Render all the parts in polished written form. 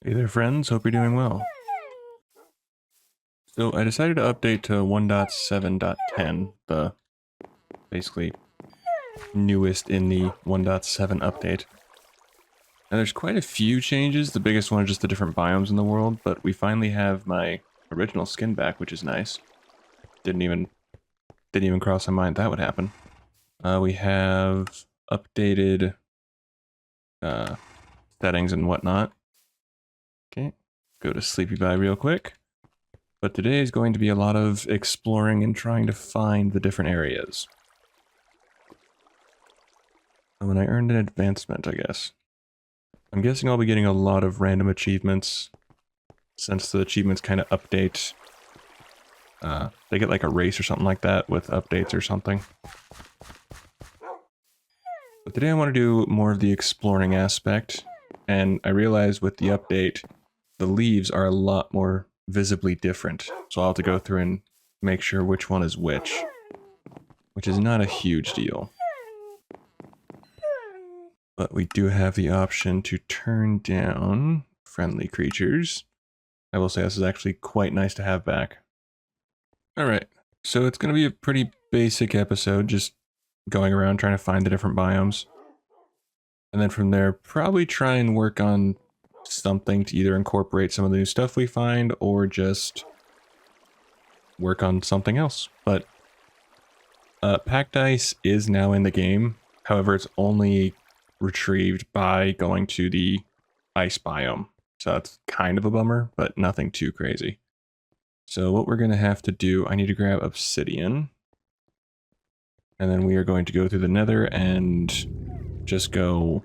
Hey there friends, hope you're doing well. So I decided to update to 1.7.10, the basically newest in the 1.7 update. Now there's quite a few changes, the biggest one is just the different biomes in the world, but we finally have my original skin back, which is nice. Didn't even cross my mind that would happen. We have updated settings and whatnot. Okay, go to Sleepy Bye real quick. But today is going to be a lot of exploring and trying to find the different areas. And when I earned an advancement, I guess. I'm guessing I'll be getting a lot of random achievements, since the achievements kind of update. They get like a race or something like that with updates or something. But today I want to do more of the exploring aspect, and I realize with the update, the leaves are a lot more visibly different. So I'll have to go through and make sure which one is which is not a huge deal. But we do have the option to turn down friendly creatures. I will say this is actually quite nice to have back. Alright, so it's going to be a pretty basic episode, just going around trying to find the different biomes. And then from there, probably try and work on something to either incorporate some of the new stuff we find, or just work on something else. But packed ice is now in the game, however it's only retrieved by going to the ice biome. So that's kind of a bummer, but nothing too crazy. So what we're going to have to do, I need to grab obsidian. And then we are going to go through the nether and just go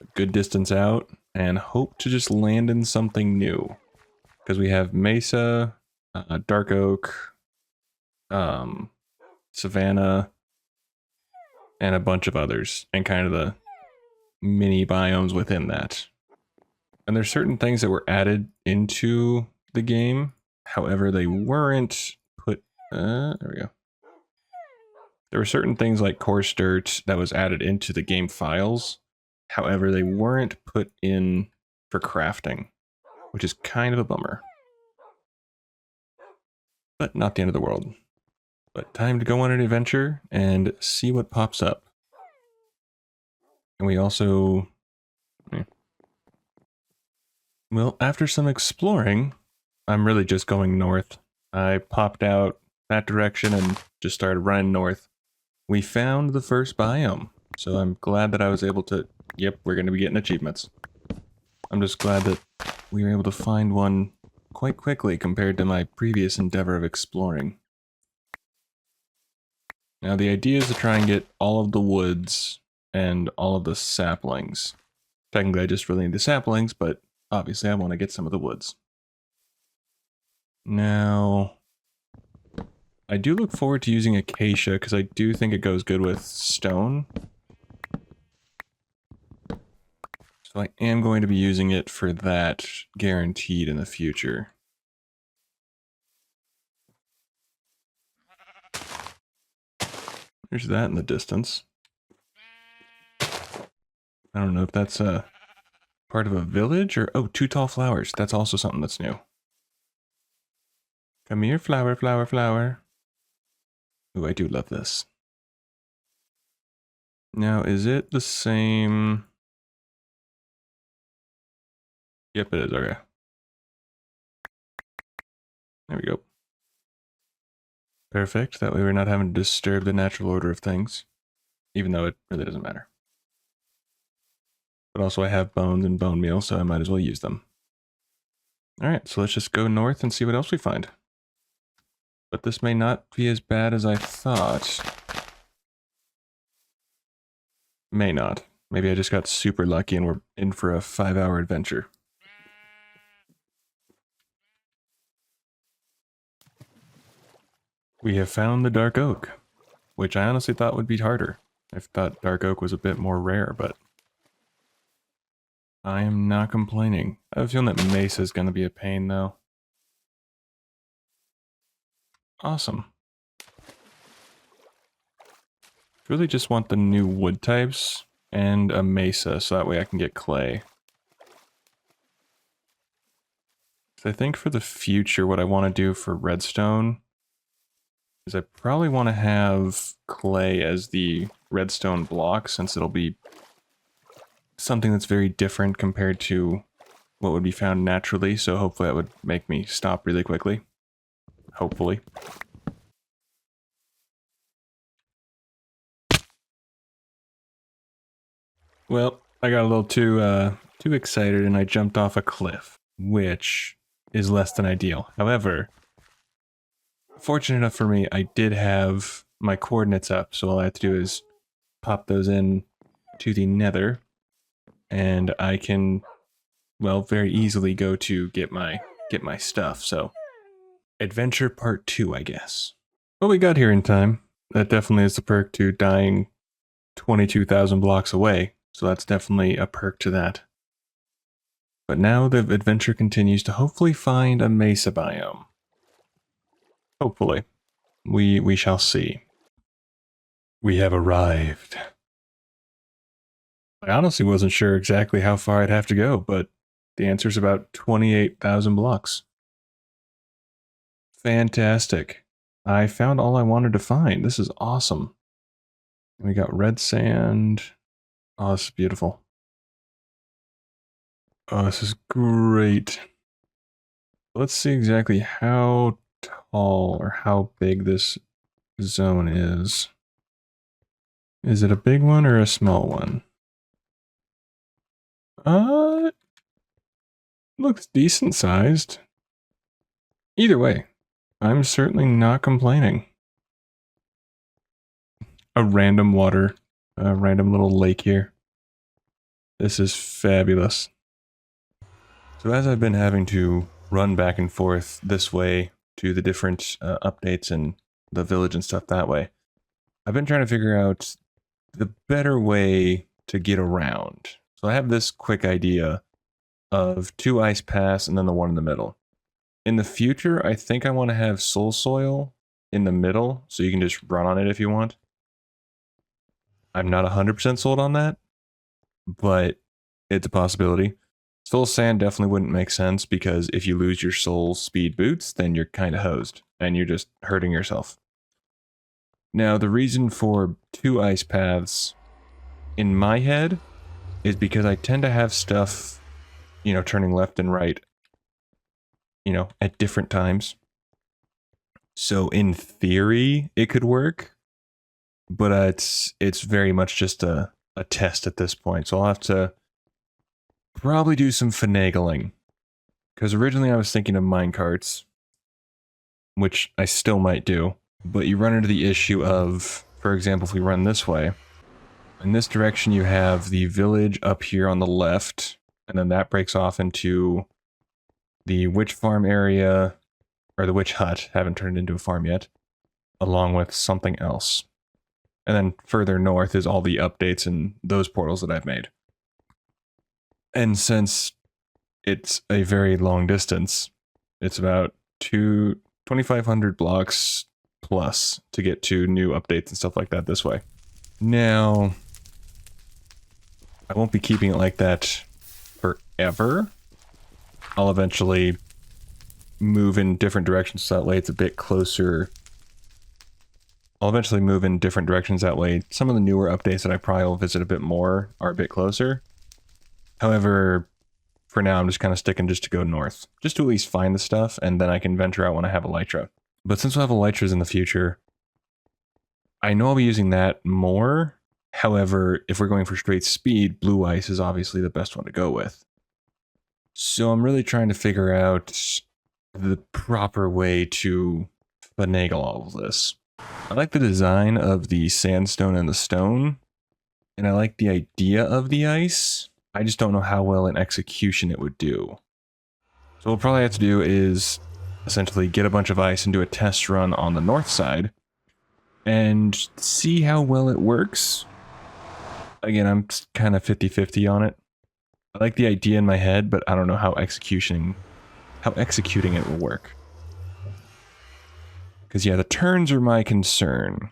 a good distance out and hope to just land in something new. Because we have mesa, dark oak, savanna, and a bunch of others, and kind of the mini biomes within that. And there's certain things that were added into the game, however they weren't put, there we go. There were certain things like coarse dirt that was added into the game files, however they weren't put in for crafting, which is kind of a bummer. But not the end of the world. But time to go on an adventure and see what pops up. And we also... Well, after some exploring, I'm really just going north. I popped out that direction and just started running north. We found the first biome, so I'm glad that I was able to... Yep, we're going to be getting achievements. I'm just glad that we were able to find one quite quickly compared to my previous endeavor of exploring. Now the idea is to try and get all of the woods and all of the saplings. Technically I just really need the saplings, but obviously I want to get some of the woods. Now, I do look forward to using acacia because I do think it goes good with stone. So I am going to be using it for that, guaranteed in the future. There's that in the distance. I don't know if that's a part of a village or... Oh, two tall flowers. That's also something that's new. Come here, flower, flower, flower. Ooh, I do love this. Now, is it the same... Yep, it is. Okay. There we go. Perfect. That way we're not having to disturb the natural order of things. Even though it really doesn't matter. But also I have bones and bone meal, so I might as well use them. Alright, so let's just go north and see what else we find. But this may not be as bad as I thought. May not. Maybe I just got super lucky and we're in for a 5-hour adventure. We have found the dark oak, which I honestly thought would be harder. I thought dark oak was a bit more rare, but I am not complaining. I have a feeling that mesa is going to be a pain, though. Awesome. Really just want the new wood types and a mesa, so that way I can get clay. So I think for the future, what I want to do for redstone is I probably want to have clay as the redstone block, since it'll be something that's very different compared to what would be found naturally. So hopefully that would make me stop really quickly. Hopefully. Well, I got a little too excited and I jumped off a cliff, which is less than ideal. However, fortunate enough for me, I did have my coordinates up, so all I have to do is pop those in to the nether, and I can, well, very easily go to get my stuff. So, adventure part 2, I guess. Well, we got here in time. That definitely is the perk to dying 22,000 blocks away, so that's definitely a perk to that. But now the adventure continues to hopefully find a mesa biome. Hopefully. We shall see. We have arrived. I honestly wasn't sure exactly how far I'd have to go, but the answer's about 28,000 blocks. Fantastic. I found all I wanted to find. This is awesome. We got red sand. Oh, this is beautiful. Oh, this is great. Let's see exactly how tall or how big this zone is. Is it a big one or a small one? Looks decent sized. Either way, I'm certainly not complaining. A random little lake here. This is fabulous. So as I've been having to run back and forth this way to the different updates and the village and stuff that way, I've been trying to figure out the better way to get around. So I have this quick idea of 2 ice paths and then the one in the middle. In the future, I think I want to have soul soil in the middle, so you can just run on it if you want. I'm not 100% sold on that, but it's a possibility. Soul sand definitely wouldn't make sense, because if you lose your soul speed boots, then you're kind of hosed, and you're just hurting yourself. Now, the reason for 2 ice paths in my head is because I tend to have stuff, you know, turning left and right, you know, at different times. So in theory, it could work, but it's very much just a test at this point. So I'll have to probably do some finagling, because originally I was thinking of minecarts, which I still might do, but you run into the issue of, for example, if we run this way, in this direction you have the village up here on the left, and then that breaks off into the witch farm area, or the witch hut, haven't turned into a farm yet, along with something else. And then further north is all the updates and those portals that I've made. And since it's a very long distance, it's about 2,500 blocks plus to get to new updates and stuff like that this way. Now, I won't be keeping it like that forever. I'll eventually move in different directions so that way it's a bit closer. I'll eventually move in different directions that way. Some of the newer updates that I probably will visit a bit more are a bit closer. However, for now I'm just kind of sticking just to go north, just to at least find the stuff, and then I can venture out when I have elytra. But since we'll have elytras in the future, I know I'll be using that more. However, if we're going for straight speed, blue ice is obviously the best one to go with. So I'm really trying to figure out the proper way to finagle all of this. I like the design of the sandstone and the stone, and I like the idea of the ice. I just don't know how well in execution it would do. So what we'll probably have to do is essentially get a bunch of ice and do a test run on the north side and see how well it works. Again, I'm kind of 50-50 on it. I like the idea in my head, but I don't know how executing it will work. Because yeah, the turns are my concern.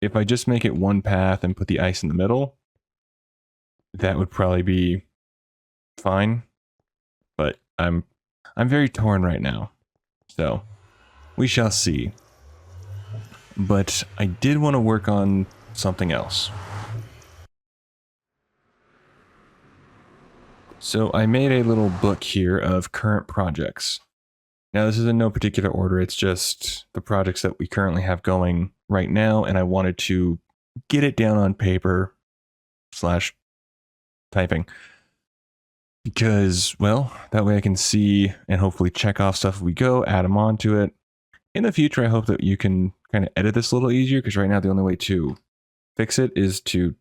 If I just make it one path and put the ice in the middle, that would probably be fine. But I'm I'm very torn right now. So, we shall see. But I did want to work on something else. So I made a little book here of current projects. Now this is in no particular order, it's just the projects that we currently have going right now, and I wanted to get it down on paper / typing. Because, well, that way I can see and hopefully check off stuff as we go, add them onto it. In the future, I hope that you can kind of edit this a little easier, because right now the only way to fix it is to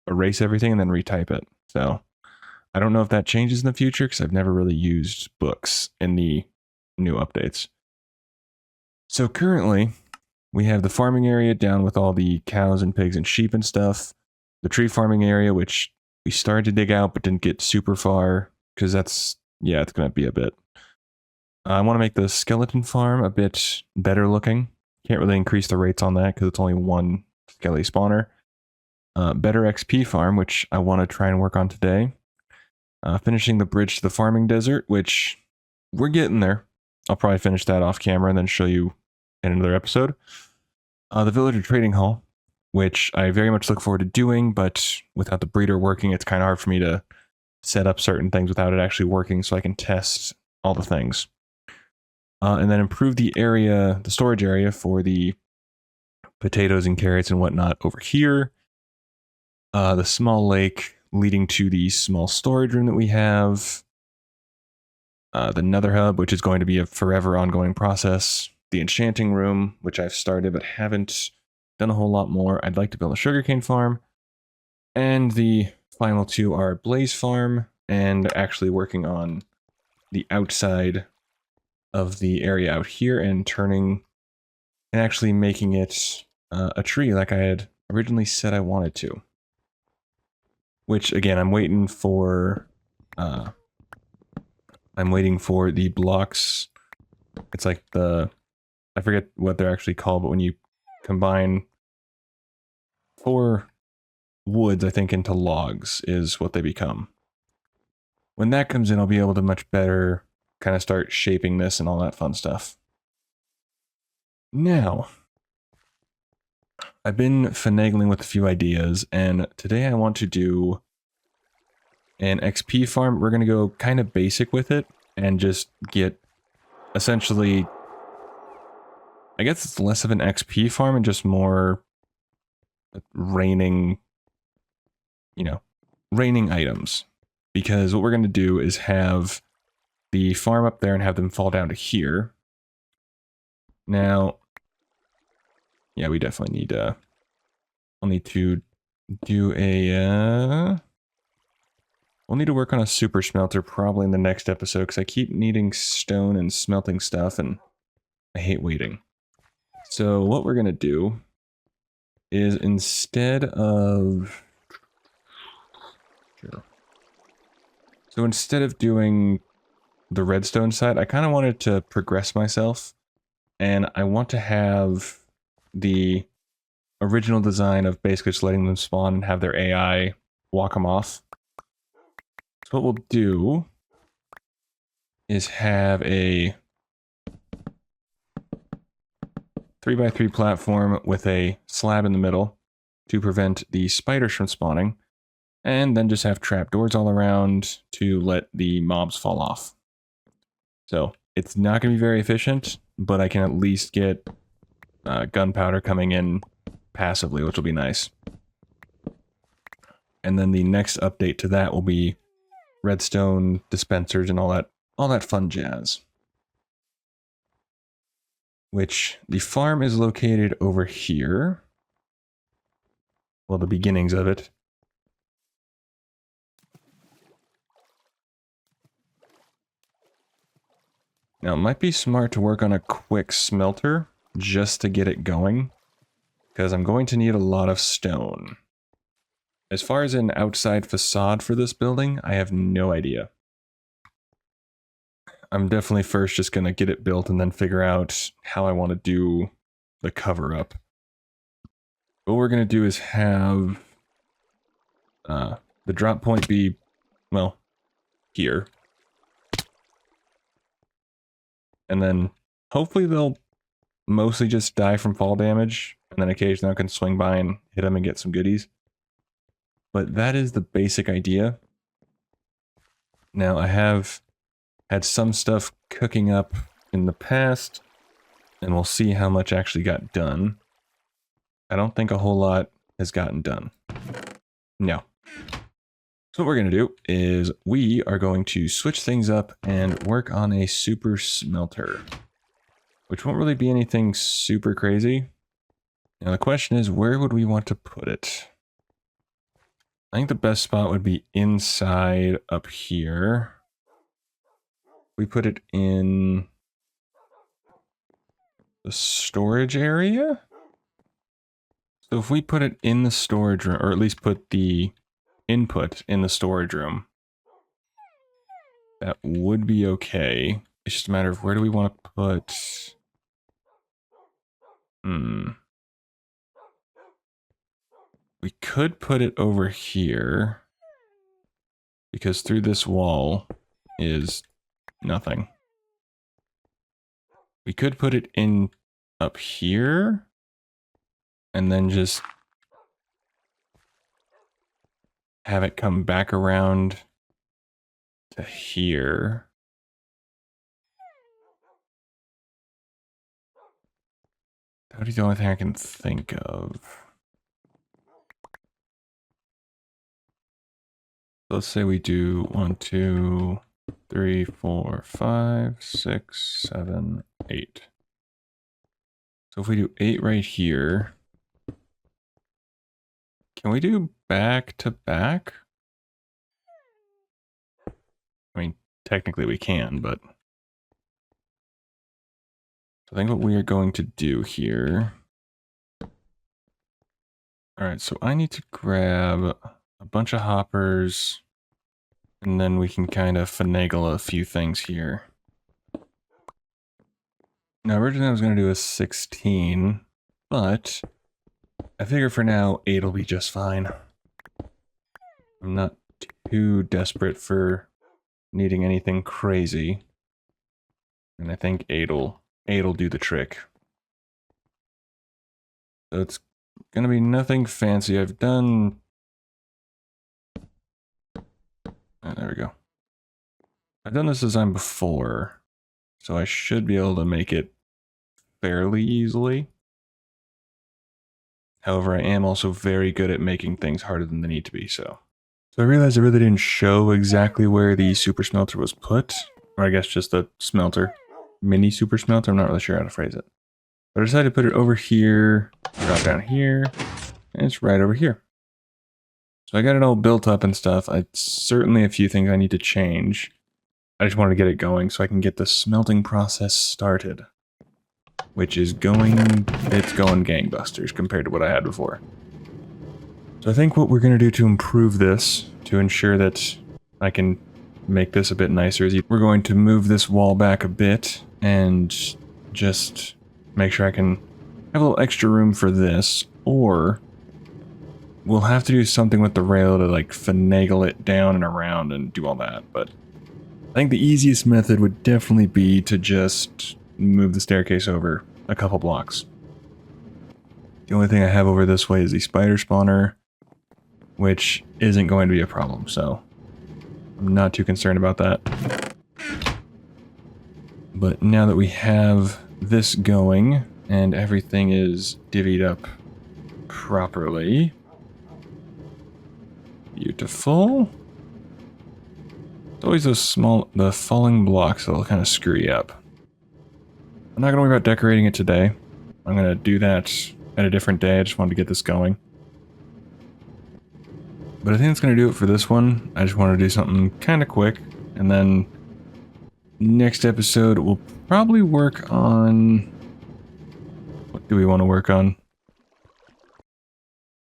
erase everything and then retype it. So I don't know if that changes in the future, because I've never really used books in the new updates. So currently, we have the farming area down with all the cows and pigs and sheep and stuff. The tree farming area, which we started to dig out but didn't get super far, because that's, yeah, it's going to be a bit. I want to make the skeleton farm a bit better looking. Can't really increase the rates on that because it's only one skelly spawner. Better XP farm, which I want to try and work on today. Finishing the bridge to the farming desert, which we're getting there. I'll probably finish that off camera and then show you in another episode. The villager trading hall, which I very much look forward to doing, but without the breeder working, it's kind of hard for me to set up certain things without it actually working, so I can test all the things. And then improve the area, the storage area for the potatoes and carrots and whatnot over here. The small lake leading to the small storage room that we have. The nether hub, which is going to be a forever ongoing process. The enchanting room, which I've started but haven't done a whole lot more. I'd like to build a sugarcane farm. And the final two are blaze farm and actually working on the outside of the area out here and turning and actually making it a tree like I had originally said I wanted to. Which again, I'm waiting for the blocks. It's like I forget what they're actually called, but when you combine 4 woods, I think, into logs is what they become. When that comes in, I'll be able to much better kind of start shaping this and all that fun stuff. Now, I've been finagling with a few ideas, and today I want to do an XP farm. We're going to go kind of basic with it and just get essentially, I guess it's less of an XP farm and just more raining, raining items. Because what we're going to do is have the farm up there and have them fall down to here. Now, yeah, we definitely need, I'll need to do a, we'll need to work on a super smelter probably in the next episode, because I keep needing stone and smelting stuff, and I hate waiting. So what we're going to do is instead of doing the redstone side, I kind of wanted to progress myself, and I want to have the original design of basically just letting them spawn and have their AI walk them off. So what we'll do is have a 3x3 platform with a slab in the middle to prevent the spiders from spawning, and then just have trapdoors all around to let the mobs fall off. So it's not going to be very efficient, but I can at least get gunpowder coming in passively, which will be nice. And then the next update to that will be redstone dispensers and all that fun jazz. Which the farm is located over here. Well, the beginnings of it. Now, it might be smart to work on a quick smelter just to get it going, because I'm going to need a lot of stone. As far as an outside facade for this building, I have no idea. I'm definitely first just going to get it built and then figure out how I want to do the cover up. What we're going to do is have the drop point be, well, here. And then hopefully they'll mostly just die from fall damage. And then occasionally I can swing by and hit them and get some goodies. But that is the basic idea. Now I have had some stuff cooking up in the past. And we'll see how much actually got done. I don't think a whole lot has gotten done. No. So what we're going to do is we are going to switch things up and work on a super smelter, which won't really be anything super crazy. Now the question is, where would we want to put it? I think the best spot would be inside up here. We put it in the storage area? So if we put it in the storage room, or at least put the input in the storage room, that would be okay. It's just a matter of where do we want to put... We could put it over here, because through this wall is nothing. We could put it in up here, and then just have it come back around to here. That would be the only thing I can think of. Let's say we do 1, 2, 3, 4, 5, 6, 7, 8. So if we do 8 right here, can we do back to back? I mean, technically we can, but I think what we are going to do here. All right, so I need to grab a bunch of hoppers, and then we can kind of finagle a few things here. Now, originally I was going to do a 16, but I figure for now 8 will be just fine. I'm not too desperate for needing anything crazy, and I think 8'll do the trick. So it's gonna be nothing fancy. I've done... there we go. I've done this design before, so I should be able to make it fairly easily. However, I am also very good at making things harder than they need to be, so I realized I really didn't show exactly where the super smelter was put, or I guess just a smelter. Mini super smelter, I'm not really sure how to phrase it. But I decided to put it over here, drop down here, and it's right over here. So I got it all built up and stuff. It's certainly a few things I need to change. I just wanted to get it going so I can get the smelting process started. Which is going gangbusters compared to what I had before. So I think what we're going to do to improve this, to ensure that I can make this a bit nicer, is we're going to move this wall back a bit and just make sure I can have a little extra room for this, or we'll have to do something with the rail to like finagle it down and around and do all that. But I think the easiest method would definitely be to just move the staircase over a couple blocks. The only thing I have over this way is the spider spawner, which isn't going to be a problem, so I'm not too concerned about that. But now that we have this going and everything is divvied up properly, beautiful. It's always the falling blocks that'll kind of screw you up. I'm not going to worry about decorating it today. I'm going to do that at a different day. I just wanted to get this going. But I think that's going to do it for this one. I just want to do something kind of quick. And then next episode, we'll probably work on... What do we want to work on?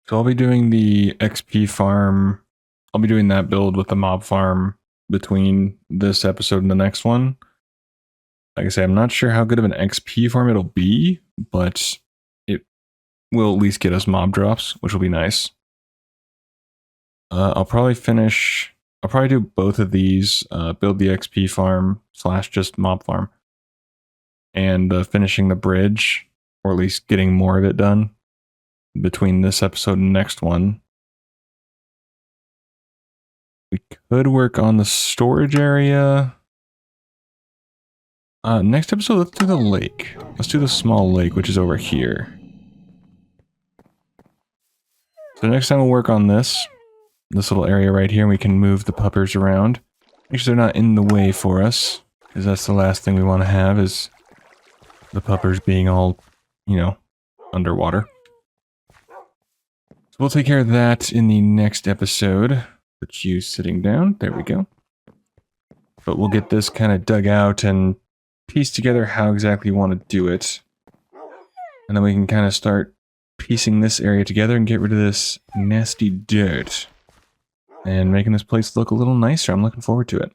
So I'll be doing the XP farm. I'll be doing that build with the mob farm between this episode and the next one. Like I say, I'm not sure how good of an XP farm it'll be, but it will at least get us mob drops, which will be nice. I'll probably do both of these, build the XP farm / just mob farm. and finishing the bridge, or at least getting more of it done between this episode and next one. We could work on the storage area. Next episode, let's do the lake. Let's do the small lake, which is over here. So next time we'll work on this little area right here, and we can move the puppers around. Make sure they're not in the way for us, because that's the last thing we want to have is the puppers being all, you know, underwater. So we'll take care of that in the next episode. Put you sitting down. There we go. But we'll get this kind of dug out and piece together how exactly you want to do it. And then we can kind of start piecing this area together and get rid of this nasty dirt. And making this place look a little nicer. I'm looking forward to it.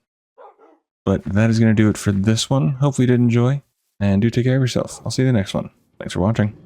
But that is going to do it for this one. Hopefully you did enjoy. And do take care of yourself. I'll see you in the next one. Thanks for watching.